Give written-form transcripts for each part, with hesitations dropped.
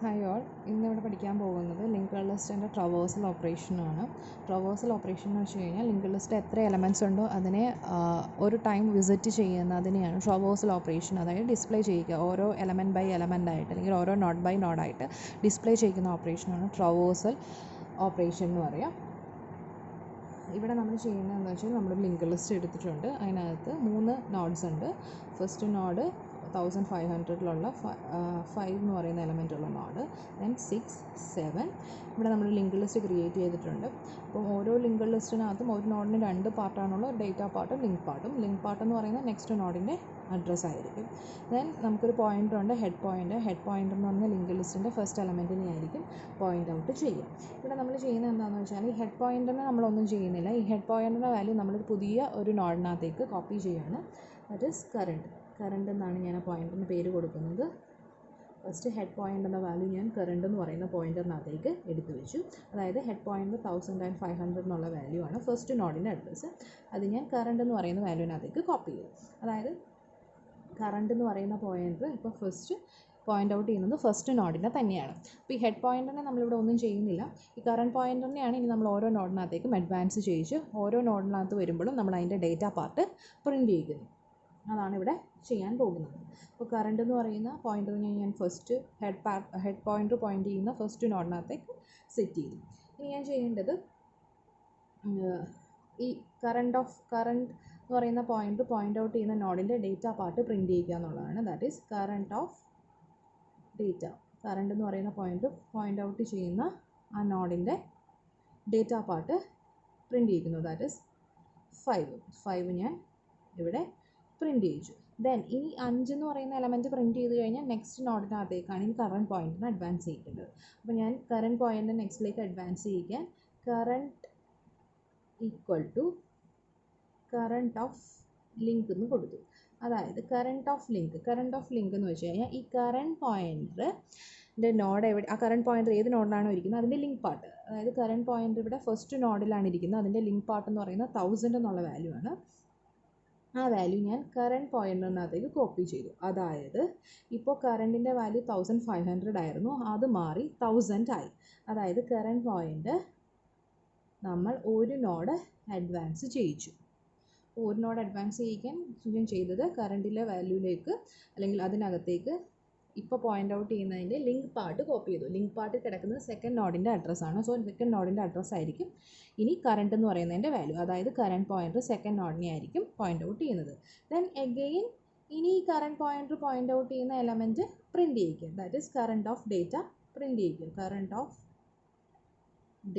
Hi all, ഇന്നിവിടെ പഠിക്കാൻ പോകുന്നത് ലിങ്ക്ഡ് ലിസ്റ്റിൻ്റെ ട്രവേഴ്സൽ ഓപ്പറേഷനാണ്. ട്രവേഴ്സൽ ഓപ്പറേഷൻ എന്ന് വെച്ച് കഴിഞ്ഞാൽ ലിങ്ക്ഡ് ലിസ്റ്റ് എത്ര എലമെൻറ്റ്സ് ഉണ്ടോ അതിനെ ഒരു ടൈം വിസിറ്റ് ചെയ്യുന്നതിനെയാണ് ട്രവേഴ്സൽ ഓപ്പറേഷൻ, അതായത് ഡിസ്പ്ലേ ചെയ്യുക. ഓരോ എലമെൻറ്റ് ബൈ എലമെൻ്റ് ആയിട്ട് അല്ലെങ്കിൽ ഓരോ നോഡ് ബൈ നോഡായിട്ട് ഡിസ്പ്ലേ ചെയ്യുന്ന ഓപ്പറേഷനാണ് ട്രവേഴ്സൽ ഓപ്പറേഷൻ എന്ന് പറയാം. ഇവിടെ നമ്മൾ ചെയ്യുന്നതെന്ന് വെച്ചാൽ നമ്മൾ ലിങ്ക്ഡ് ലിസ്റ്റ് എടുത്തിട്ടുണ്ട്. അതിനകത്ത് 3 നോഡ്സ് ഉണ്ട്. ഫസ്റ്റ് നോഡ് 1500 5 എന്ന് പറയുന്ന എലമെൻ്റ് ഉള്ള നോഡ്, ദെൻ 6, 7. ഇവിടെ നമ്മൾ ലിങ്ക്ഡ് ലിസ്റ്റ് ക്രിയേറ്റ് ചെയ്തിട്ടുണ്ട്. അപ്പോൾ ഓരോ ലിങ്ക്ഡ് ലിസ്റ്റിനകത്തും ഒരു നോഡിന് 2 പാർട്ടാണുള്ള ഡേറ്റാ പാർട്ടും ലിങ്ക് പാർട്ടും. ലിങ്ക് പാർട്ട് എന്ന് പറയുന്നത് നെക്സ്റ്റ് നോഡിൻ്റെ അഡ്രസ്സ് ആയിരിക്കും. ദെൻ നമുക്കൊരു പോയിൻ്റർ ഉണ്ട്, ഹെഡ് പോയിൻ്റർ. ഹെഡ് പോയിൻ്റർ എന്ന് പറഞ്ഞാൽ ലിങ്ക്ഡ് ലിസ്റ്റിൻ്റെ ഫസ്റ്റ് എലമെൻറ്റിനെ ആയിരിക്കും പോയിൻ്റ് ഔട്ട് ചെയ്യും. ഇവിടെ നമ്മൾ ചെയ്യുന്നത് എന്താണെന്ന് വെച്ചാൽ ഈ ഹെഡ് പോയിൻ്റിനെ നമ്മളൊന്നും ചെയ്യുന്നില്ല. ഈ ഹെഡ് പോയിൻ്റിൻ്റെ വാല്യൂ നമ്മൾ പുതിയ ഒരു നോഡിനകത്തേക്ക് കോപ്പി ചെയ്യുകയാണ്. ദാറ്റ് ഈസ് കറണ്ട് എന്നാണ് ഞാൻ ആ പോയിൻ്റിന് പേര് കൊടുക്കുന്നത്. ഫസ്റ്റ് ഹെഡ് പോയിൻ്റ് എന്ന വാല്യൂ ഞാൻ കറണ്ട് എന്ന് പറയുന്ന പോയിൻ്റിനകത്തേക്ക് എടുത്തു വെച്ചു. അതായത് ഹെഡ് പോയിൻ്റ് 1500 എന്നുള്ള വാല്യൂ ആണ് ഫസ്റ്റ് നോഡിൻ്റെ അഡ്രസ്സ്. അത് ഞാൻ കറണ്ട് എന്ന് പറയുന്ന വാല്യൂവിനകത്തേക്ക് കോപ്പി ചെയ്തു. അതായത് കറണ്ട് എന്ന് പറയുന്ന പോയിൻ്റ് ഇപ്പോൾ ഫസ്റ്റ് പോയിൻ്റ് ഔട്ട് ചെയ്യുന്നത് ഫസ്റ്റ് നോഡിനെ തന്നെയാണ്. അപ്പോൾ ഈ ഹെഡ് പോയിൻ്റിനെ നമ്മളിവിടെ ഒന്നും ചെയ്യുന്നില്ല. ഈ കറണ്ട് പോയിൻ്റിനെയാണ് ഇനി നമ്മൾ ഓരോ നോഡിനകത്തേക്കും അഡ്വാൻസ് ചെയ്യിച്ച് ഓരോ നോഡിനകത്ത് വരുമ്പോഴും നമ്മൾ അതിൻ്റെ ഡേറ്റാ പാർട്ട് പ്രിൻറ്റ് ചെയ്യിക്കുന്നു. അതാണ് ഇവിടെ ചെയ്യാൻ പോകുന്നത്. അപ്പോൾ കറണ്ട് എന്ന് പറയുന്ന പോയിൻ്ററിനെ ഞാൻ ഫസ്റ്റ് ഹെഡ് പോയിൻ്റർ പോയിൻ്റ് ചെയ്യുന്ന ഫസ്റ്റ് നോഡിനകത്തേക്ക് സെറ്റ് ചെയ്തു. ഇനി ഞാൻ ചെയ്യേണ്ടത് ഈ കറണ്ട് എന്ന് പറയുന്ന പോയിൻ്റ് ഔട്ട് ചെയ്യുന്ന നോഡിൻ്റെ ഡേറ്റാ പാർട്ട് പ്രിൻറ്റ് ചെയ്യുക എന്നുള്ളതാണ്. That is current of data. Current എന്ന് പറയുന്ന പോയിൻ്റ് ഔട്ട് ചെയ്യുന്ന ആ നോഡിൻ്റെ ഡേറ്റാ പാർട്ട് പ്രിൻറ്റ് ചെയ്യിക്കുന്നു. ദാറ്റ് ഈസ് 5 ഞാൻ ഇവിടെ പ്രിൻറ്റ് ചെയ്യിച്ചു. ദെൻ ഇനി 5 എന്ന് പറയുന്ന എലമെൻറ്റ് പ്രിൻറ്റ് ചെയ്ത് കഴിഞ്ഞാൽ നെക്സ്റ്റ് നോഡിനകത്തേക്കാണ് ഇനി കറണ്ട് പോയിൻറ്റിന് അഡ്വാൻസ് ചെയ്യേണ്ടത്. അപ്പോൾ ഞാൻ കറണ്ട് പോയിൻ്റ് നെക്സ്റ്റിലേക്ക് അഡ്വാൻസ് ചെയ്യിക്കാൻ current equal to current of link എന്ന് കൊടുത്തു. അതായത് കറണ്ട് ഓഫ് ലിങ്ക് എന്ന് വെച്ച് കഴിഞ്ഞാൽ ഈ കറണ്ട് പോയിൻ്റിൻ്റെ നോഡ് എവിടെ, ആ കറണ്ട് പോയിൻ്റർ ഏത് നോഡിലാണോ ഇരിക്കുന്നത് അതിൻ്റെ ലിങ്ക് പാർട്ട്. അതായത് കറണ്ട് പോയിൻ്റർ ഇവിടെ ഫസ്റ്റ് നോഡിലാണ് ഇരിക്കുന്നത്. അതിൻ്റെ ലിങ്ക് പാർട്ട് എന്ന് പറയുന്നത് 1000 എന്നുള്ള വാല്യൂ ആണ്. ആ വാല്യൂ ഞാൻ കറണ്ട് പോയിൻ്റിനകത്തേക്ക് കോപ്പി ചെയ്തു. അതായത് ഇപ്പോൾ കറണ്ടിൻ്റെ വാല്യൂ 1500 ആയിരുന്നു, അത് മാറി 1000 ആയി. അതായത് കറണ്ട് പോയിൻ്റ് നമ്മൾ ഒരു നോഡ് അഡ്വാൻസ് ചെയ്യിച്ചു. ഒരു നോഡ് അഡ്വാൻസ് ചെയ്യിക്കാൻ ഞാൻ ചെയ്തത് കറണ്ടിലെ വാല്യൂയിലേക്ക് അല്ലെങ്കിൽ അതിനകത്തേക്ക് ഇപ്പോൾ പോയിൻ്റ് ഔട്ട് ചെയ്യുന്നതിൻ്റെ ലിങ്ക് പാർട്ട് കോപ്പി ചെയ്തു. ലിങ്ക് പാർട്ട് കിടക്കുന്നത് സെക്കൻഡ് നോഡിൻ്റെ അഡ്രസ്സാണ്. സോ സെക്കൻഡ് നോഡിൻ്റെ അഡ്രസ്സ് ആയിരിക്കും ഇനി കറണ്ട് എന്ന് പറയുന്നതിൻ്റെ വാല്യൂ. അതായത് കറണ്ട് പോയിൻ്റർ സെക്കൻഡ് നോഡിനെ ആയിരിക്കും പോയിൻ്റ് ഔട്ട് ചെയ്യുന്നത്. ദെൻ എഗെയിൻ ഇനി ഈ കറണ്ട് പോയിൻ്റർ പോയിൻ്റ് ഔട്ട് ചെയ്യുന്ന എലമെൻറ്റ് പ്രിൻറ്റ് ചെയ്യിക്കും. That is current of data print ചെയ്യിക്കും. Current of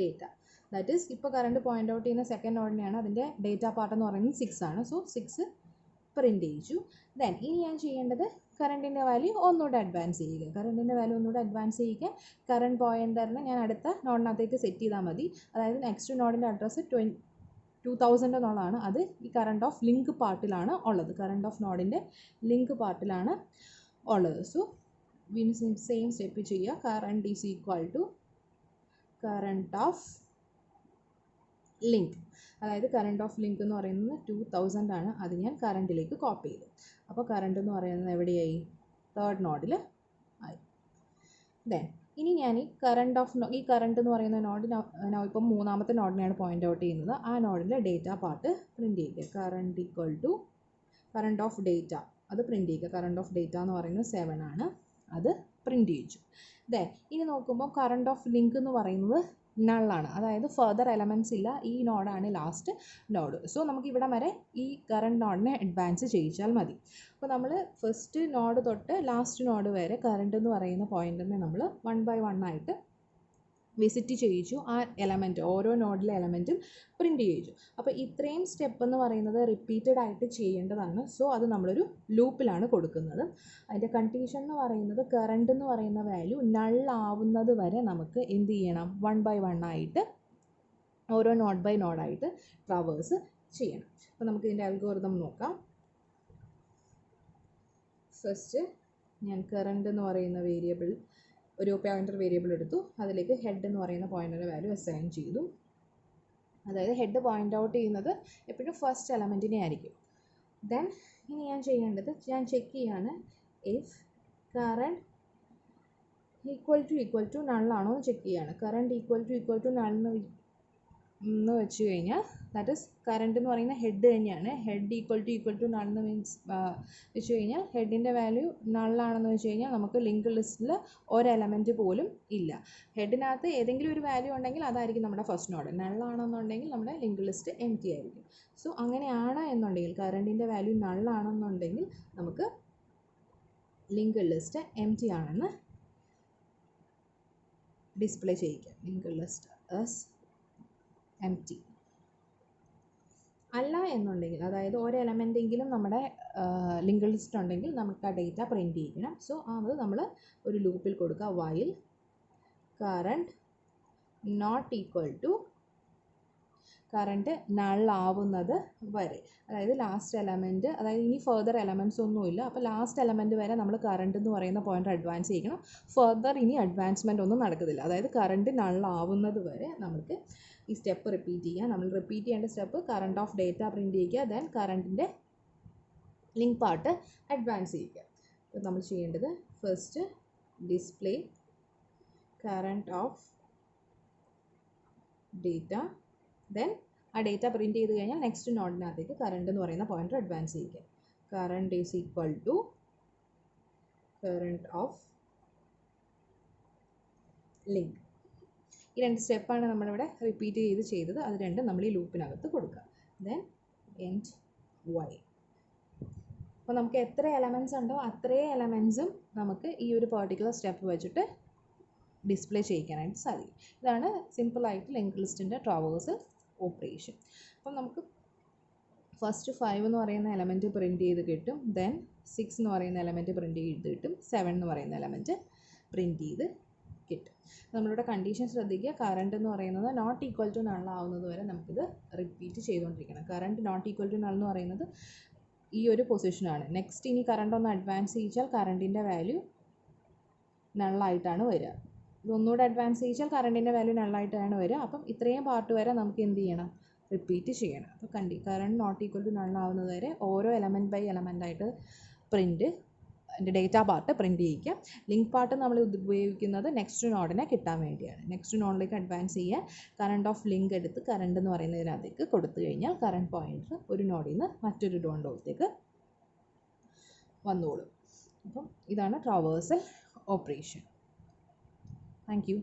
data that is ഇപ്പോൾ കറണ്ട് പോയിൻ്റ് ഔട്ട് ചെയ്യുന്ന സെക്കൻഡ് നോഡിനെയാണ്. അതിൻ്റെ ഡേറ്റാ പാർട്ട് എന്ന് പറയുന്നത് 6 ആണ്. സോ 6 പ്രിൻറ്റ് ചെയ്യിച്ചു. ദെൻ ഇനി ഞാൻ ചെയ്യേണ്ടത് കറണ്ടിൻ്റെ വാല്യൂ ഒന്നുകൂടെ അഡ്വാൻസ് ചെയ്യുക. കറണ്ടിൻ്റെ വാല്യൂ ഒന്നുകൂടെ അഡ്വാൻസ് ചെയ്യുക. കറണ്ട് പോയിൻ്ററിനെ ഞാൻ അടുത്ത നോഡിനകത്തേക്ക് സെറ്റ് ചെയ്താൽ മതി. അതായത് നെക്സ്റ്റ് നോഡിൻ്റെ അഡ്രസ്സ് 2000 എന്നുള്ളതാണ്. അത് ഈ കറണ്ട് ഓഫ് ലിങ്ക് പാർട്ടിലാണ് ഉള്ളത്. കറണ്ട് ഓഫ് നോഡിൻ്റെ ലിങ്ക് പാർട്ടിലാണ് ഉള്ളത്. സോ വീണ്ടും സെയിം സ്റ്റെപ്പ് ചെയ്യുക. Current is equal to current of link. അതായത് കറണ്ട് ഓഫ് ലിങ്ക് എന്ന് പറയുന്നത് 2000 ആണ്. അത് ഞാൻ കറണ്ടിലേക്ക് കോപ്പി ചെയ്തു. അപ്പോൾ കറണ്ട് എന്ന് പറയുന്നത് എവിടെയായി? തേർഡ് നോഡിൽ ആയി. ദെൻ ഇനി ഞാൻ ഈ കറണ്ട് എന്ന് പറയുന്ന നോഡിന് ഇപ്പം മൂന്നാമത്തെ നോഡിനെയാണ് പോയിൻ്റ് ഔട്ട് ചെയ്യുന്നത്. ആ നോഡിൻ്റെ ഡേറ്റ പാർട്ട് പ്രിൻറ്റ് ചെയ്യുക. Current equal to current of data, അത് പ്രിൻറ്റ് ചെയ്യുക. കറണ്ട് ഓഫ് ഡേറ്റ എന്ന് പറയുന്നത് 7 ആണ്. അത് പ്രിൻറ്റ് ചെയ്യിച്ചു. ദെൻ ഇനി നോക്കുമ്പോൾ കറണ്ട് ഓഫ് ലിങ്ക് എന്ന് പറയുന്നത് നള്ളാണ്. അതായത് ഫർദർ എലമെൻറ്റ്സ് ഇല്ല. ഈ നോഡാണ് ലാസ്റ്റ് നോഡ്. സോ നമുക്ക് ഇവിടെ വരെ ഈ കറണ്ട് നോഡിനെ അഡ്വാൻസ് ചെയ്യിച്ചാൽ മതി. അപ്പോൾ നമ്മൾ ഫസ്റ്റ് നോഡ് തൊട്ട് ലാസ്റ്റ് നോഡ് വരെ കറണ്ട് എന്ന് പറയുന്ന പോയിൻ്റിനെ നമ്മൾ 1 by 1 ആയിട്ട് വിസിറ്റ് ചെയ്യിച്ചു. ആ എലമെൻറ്റ് ഓരോ നോഡിലെ എലമെൻറ്റും പ്രിൻറ്റ് ചെയ്യിച്ചു. അപ്പോൾ ഇത്രയും സ്റ്റെപ്പ് എന്ന് പറയുന്നത് റിപ്പീറ്റഡ് ആയിട്ട് ചെയ്യേണ്ടതാണ്. സോ അത് നമ്മളൊരു ലൂപ്പിലാണ് കൊടുക്കുന്നത്. അതിൻ്റെ കണ്ടീഷൻ എന്ന് പറയുന്നത് കറണ്ട് എന്ന് പറയുന്ന വാല്യൂ നൾ ആവുന്നത് വരെ നമുക്ക് എന്ത് ചെയ്യണം? 1 by 1 ആയിട്ട് ഓരോ നോഡ് ബൈ നോഡായിട്ട് ട്രാവേഴ്സ് ചെയ്യണം. അപ്പോൾ നമുക്ക് ഇതിൻ്റെ അൽഗോരിതം നോക്കാം. ഫസ്റ്റ് ഞാൻ കറണ്ട് എന്ന് പറയുന്ന വേരിയബിൾ ഒരു പോയിൻ്റർ വേരിയബിൾ എടുത്തു. അതിലേക്ക് ഹെഡ് എന്ന് പറയുന്ന പോയിൻ്ററിൻ്റെ വാല്യൂ അസൈൻ ചെയ്തു. അതായത് ഹെഡ് പോയിൻ്റ് ഔട്ട് ചെയ്യുന്നത് എപ്പോഴും ഫസ്റ്റ് എലമെൻറ്റിനെ ആയിരിക്കും. ദെൻ ഇനി ഞാൻ ചെയ്യേണ്ടത് ഞാൻ ചെക്ക് ചെയ്യാണ് ഇഫ് കറണ്ട് ഈക്വൽ ടു നള്ളാണോ എന്ന് ചെക്ക് ചെയ്യാണ്. കറണ്ട് ഈക്വൽ ടു നൾ എന്ന് വെച്ച് കഴിഞ്ഞാൽ ദാറ്റ് ഇസ് കറണ്ട് എന്ന് പറയുന്ന ഹെഡ് തന്നെയാണ്. ഹെഡ് ഈക്വൽ ടു നൾ എന്ന് മീൻസ് വെച്ച് കഴിഞ്ഞാൽ ഹെഡിൻ്റെ വാല്യൂ നള്ളാണെന്ന് വെച്ച് കഴിഞ്ഞാൽ നമുക്ക് ലിങ്ക് ലിസ്റ്റിൽ ഒരു എലമെൻറ്റ് പോലും ഇല്ല. ഹെഡിനകത്ത് ഏതെങ്കിലും ഒരു വാല്യൂ ഉണ്ടെങ്കിൽ അതായിരിക്കും നമ്മുടെ ഫസ്റ്റ് നോഡ്. നള്ളാണെന്നുണ്ടെങ്കിൽ നമ്മുടെ ലിങ്ക് ലിസ്റ്റ് എം ടി ആയിരിക്കും. സോ അങ്ങനെയാണ് എന്നുണ്ടെങ്കിൽ കറണ്ടിൻ്റെ വാല്യൂ നള്ളാണെന്നുണ്ടെങ്കിൽ നമുക്ക് ലിങ്ക് ലിസ്റ്റ് എം ടി ആണെന്ന് ഡിസ്പ്ലേ ചെയ്യിക്കാം. Link list as empty. അല്ല എന്നുണ്ടെങ്കിൽ അതായത് ഒരു എലമെൻറ്റെങ്കിലും നമ്മുടെ ലിങ്ക് ലിസ്റ്റ് ഉണ്ടെങ്കിൽ നമുക്ക് ആ ഡേറ്റ പ്രിൻറ്റ് ചെയ്യിക്കണം. സോ അത് നമ്മൾ ഒരു ലൂപ്പിൽ കൊടുക്കുക. While current not equal to current നള്ളാവുന്നത് വരെ, അതായത് ലാസ്റ്റ് എലമെൻറ്റ്, അതായത് ഇനി ഫർദർ എലമെൻറ്റ്സ് ഒന്നുമില്ല. അപ്പോൾ ലാസ്റ്റ് എലമെൻറ്റ് വരെ നമ്മൾ കറണ്ട് എന്ന് പറയുന്ന പോയിൻ്റ് അഡ്വാൻസ് ചെയ്യണം. ഫർദർ ഇനി അഡ്വാൻസ്മെൻ്റ് ഒന്നും നടക്കുന്നില്ല. അതായത് കറണ്ട് നള്ളാവുന്നത് വരെ നമുക്ക് ഈ സ്റ്റെപ്പ് റിപ്പീറ്റ് ചെയ്യുക. നമ്മൾ റിപ്പീറ്റ് ചെയ്യേണ്ട step current of data print ചെയ്യുക, ദെൻ കറണ്ടിൻ്റെ ലിങ്ക് പാർട്ട് അഡ്വാൻസ് ചെയ്യുക. അപ്പോൾ നമ്മൾ ചെയ്യേണ്ടത് first display current of data, then ആ ഡേറ്റ പ്രിൻറ്റ് ചെയ്ത് കഴിഞ്ഞാൽ നെക്സ്റ്റ് നോഡിനകത്തേക്ക് കറണ്ട് എന്ന് പറയുന്ന പോയിൻ്റർ അഡ്വാൻസ് ചെയ്യുക. Current is equal to current of link. ഈ രണ്ട് സ്റ്റെപ്പാണ് നമ്മളിവിടെ റിപ്പീറ്റ് ചെയ്തത്. അത് രണ്ടും നമ്മൾ ഈ ലൂപ്പിനകത്ത് കൊടുക്കുക. Then end while. അപ്പോൾ നമുക്ക് എത്ര എലമെൻറ്റ്സ് ഉണ്ടോ അത്രയും എലമെൻറ്റ്സും നമുക്ക് ഈ ഒരു പെർട്ടിക്കുലർ സ്റ്റെപ്പ് വെച്ചിട്ട് ഡിസ്പ്ലേ ചെയ്യിക്കാനായിട്ട് സാധിക്കും. ഇതാണ് സിമ്പിളായിട്ട് ലിങ്ക് ലിസ്റ്റിൻ്റെ ട്രാവേഴ്സൽ ഓപ്പറേഷൻ. അപ്പം നമുക്ക് ഫസ്റ്റ് 5 എന്ന് പറയുന്ന എലമെൻറ്റ് പ്രിൻറ്റ് ചെയ്ത് കിട്ടും. ദെൻ 6 എന്ന് പറയുന്ന എലമെൻറ്റ് പ്രിൻറ്റ് ചെയ്ത് കിട്ടും. 7 എന്ന് പറയുന്ന എലമെൻറ്റ് പ്രിൻറ്റ് ചെയ്ത് കിട്ടും. നമ്മളിവിടെ കണ്ടീഷൻ ശ്രദ്ധിക്കുക. കറണ്ട് എന്ന് പറയുന്നത് നോട്ട് ഈക്വൽ ടു നൾ ആവുന്നത് വരെ നമുക്കിത് റിപ്പീറ്റ് ചെയ്തുകൊണ്ടിരിക്കണം. Current not equal to null എന്ന് പറയുന്നത് ഈ ഒരു പൊസിഷനാണ്. നെക്സ്റ്റ് ഇനി കറണ്ട് ഒന്ന് അഡ്വാൻസ് ചെയ്യിച്ചാൽ കറണ്ടിൻ്റെ വാല്യൂ നള്ളായിട്ടാണ് വരിക. ഇതൊന്നുകൂടെ അഡ്വാൻസ് ചെയ്യിച്ചാൽ കറണ്ടിൻ്റെ വാല്യൂ നള്ളായിട്ടാണ് വരിക. അപ്പം ഇത്രയും പാർട്ട് വരെ നമുക്ക് എന്ത് ചെയ്യണം, റിപ്പീറ്റ് ചെയ്യണം. അപ്പോൾ കറണ്ട് നോട്ട് ഈക്വൽ ടു നള്ളാവുന്നത് വരെ ഓരോ എലമെൻറ്റ് ബൈ എലമെൻ്റ് ആയിട്ട് പ്രിൻറ്റ് ഡേറ്റ പാർട്ട് പ്രിൻറ്റ് ചെയ്യിക്കുക. ലിങ്ക് പാർട്ട് നമ്മൾ ഉപയോഗിക്കുന്നത് നെക്സ്റ്റ് നോഡിനെ കിട്ടാൻ വേണ്ടിയാണ്. നെക്സ്റ്റ് നോഡിലേക്ക് അഡ്വാൻസ് ചെയ്യുക. കറണ്ട് ഓഫ് ലിങ്ക് എടുത്ത് കറണ്ട് എന്ന് പറയുന്നതിനകത്തേക്ക് കൊടുത്തു കഴിഞ്ഞാൽ കറണ്ട് പോയിൻ്റർ ഒരു നോഡിൽ നിന്ന് മറ്റൊരു നോഡിലേക്ക് വന്നോളും. അപ്പം ഇതാണ് ട്രാവേഴ്സൽ ഓപ്പറേഷൻ. Thank you.